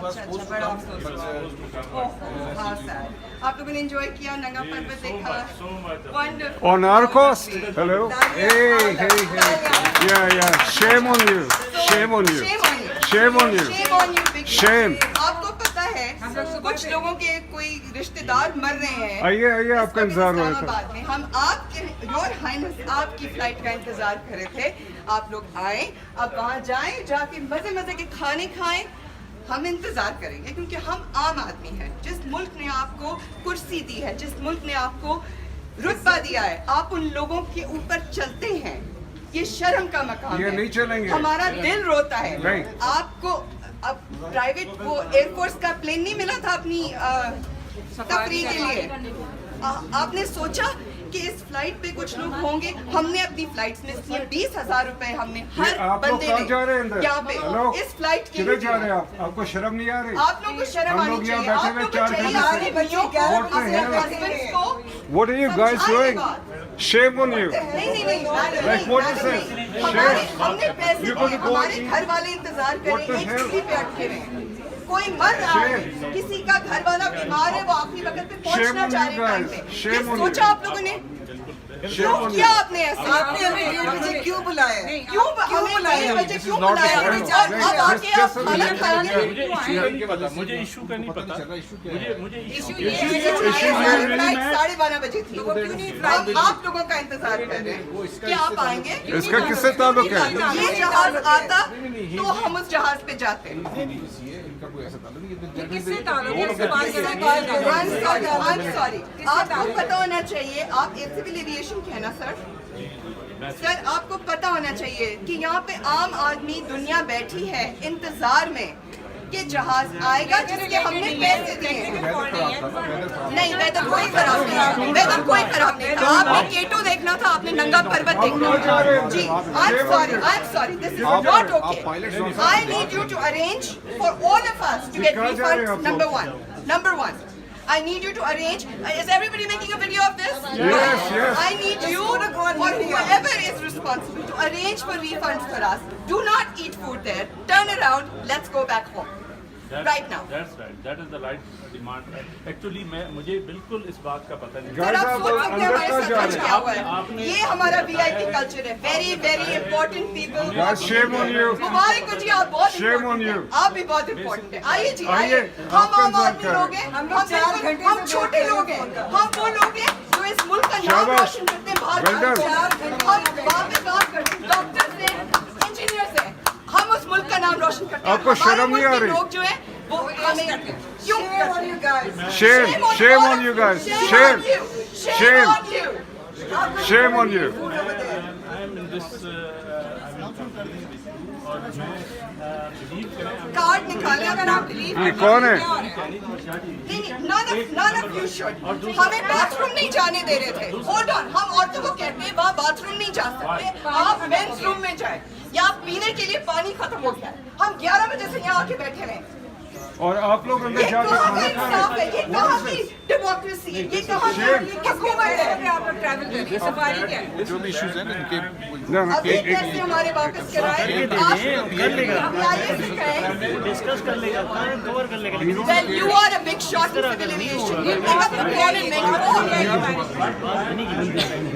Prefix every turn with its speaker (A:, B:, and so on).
A: अच्छा अच्छा, बड़ा अफसोस हुआ। ओह हाँ सर, आप लोगों ने एंजॉय किया, नंगा पर्वत देखा, wonderful.
B: On our coast. Hello. Hey, hey, hey. Yeah. Shame on you. Shame on you.
A: Shame on you.
B: Shame on you.
A: Shame on you, big
B: Shame.
A: आपको पता है कुछ लोगों के कोई रिश्तेदार मर रहे हैं।
B: आइए आपका इंतजार हो रहा था।
A: इस्लामाबाद में हम आपके योर हाइनेस आपकी फ्लाइट का इंतजार कर रहे थे। आप लोग आए, अब वहाँ जाएं, जाके मजे मजे के खाने खाएं। हम इंतजार करेंगे क्योंकि हम आम आदमी हैं। जिस मुल्क ने आपको कुर्सी दी है, जिस मुल्क ने आपको रुतबा दिया है, आप उन लोगों के ऊपर चलते हैं, ये शर्म का मकाम है।
B: ये नहीं चलेंगे।
A: हमारा दिल रोता है।
B: नहीं।
A: आपको अब प्राइवेट वो एयरफोर्स का प्लेन नहीं मिला था अपनी तफरीह के लिए। आपने सोचा कि इस फ्लाइट पे कुछ लोग होंगे। हमने अपनी फ्लाइट्स में 20,000 रुपए हमने हर बंदे ने यहाँ पे इस फ्लाइट के लिए
B: जा रहे हैं आप? आपको शर्म नहीं आ रही?
A: आप लोगों को शर्म आनी चाहिए। आप लोगों को चाहिए अपने बच्चों को, अपने हस्बैंड्स को।
B: What are you guys doing? Shame on you.
A: नहीं
B: Like what is this?
A: हमने पैसे दिए, हमारे घर वाले इंतजार कर रहे हैं, एक सीढ़ी पे अटके हुए हैं। कोई मर रहा है, किसी का घर वाला बीमार है, वो आखिरी वक्त पे पहुंचना चाह रहे हैं टाइम पे। ये सोचा आप लोगों ने? क्यों किया आपने ऐसा?
C: आपने हमें 1:30 बजे क्यों बुलाया?
A: क्यों बुलाया? 1:30 क्यों बुलाया? अब आके आप खाना खाएंगे?
D: मुझे इशू का नहीं पता। मुझे इशू
A: फ्लाइट 12:30 बजे थी। हम आप लोगों का इंतजार कर रहे हैं कि आप आएंगे।
B: इसका किससे ताल्लुक है?
A: ये जहाज आता तो हम उस जहाज पे जाते। I'm sorry. आपको पता होना चाहिए, आप सिविल एविएशन के हैं ना सर? सर आपको पता होना चाहिए कि यहाँ पे आम आदमी दुनिया बैठी है इंतजार में कि जहाज आएगा जिसके हमने पैसे दिए हैं। नहीं, वेदर कोई खराब नहीं, वेदर कोई खराब नहीं था। आपने केटो देखना था, आपने नंगा पर्वत देखना था। जी, I'm sorry, this is not okay. I need you to arrange for all of us to get refunds. Number one. I need you to arrange. Is everybody making a video of this?
B: Yes.
A: I need you or whoever is responsible to arrange for refunds for us. Do not eat food there. Turn around. Let's go back home. Right now.
D: That's right. That is the right demand. Actually मुझे बिल्कुल इस बात का पता नहीं।
A: Sir आप सोच सकते हैं हमारे साथ आज क्या हुआ है। ये हमारा VIP कल्चर है। Very important people.
B: Shame on you.
A: मुबारक हो जी, आप बहुत
B: Shame on you.
A: आप भी बहुत इम्पोर्टेंट है। आइए जी,
B: आइए।
A: हम आम आदमी लोग हैं, हम छोटे लोग हैं, हम वो लोग हैं जो इस मुल्क का नाम रोशन करते हैं। हम वहाँ पे काम करते हैं, डॉक्टर्स हैं, इंजीनियर्स हैं। हम उस मुल्क का नाम रोशन करते हैं।
B: आपको शर्म नहीं आ रही?
A: लोग जो है वो हमें क्यों?
B: Shame on you guys. Shame on you.
D: I am in this और मैं बिलीव करें।
A: कार्ड निकालें अगर आप बिलीव।
B: ये कौन है?
A: नहीं, none of you should. हमें बाथरूम नहीं जाने दे रहे थे। Hold on, हम औरतों को कहते हैं वहाँ बाथरूम नहीं जा सकते, आप मेंस रूम में जाए। या पीने के लिए पानी खत्म हो गया। हम 11 बजे से यहाँ आके बैठे हैं।
B: और आप लोग अंदर
A: ये
B: जाके
A: कहाँ का
B: खाना
A: इंसाफ है? ये कहाँ की डेमोक्रेसी है? ये कहाँ की हुकूमत है?
C: आप लोग ट्रैवल कर रही है, सफारी क्या है?
E: जो भी इश्यूज हैं ना इनके
A: अब ये कैसे हमारे वापस कराए?
F: डिस्कस कर लेगा, कवर कर लेगा।
A: Well, you are a big shot in civil aviation. You pick up the phone and make a call.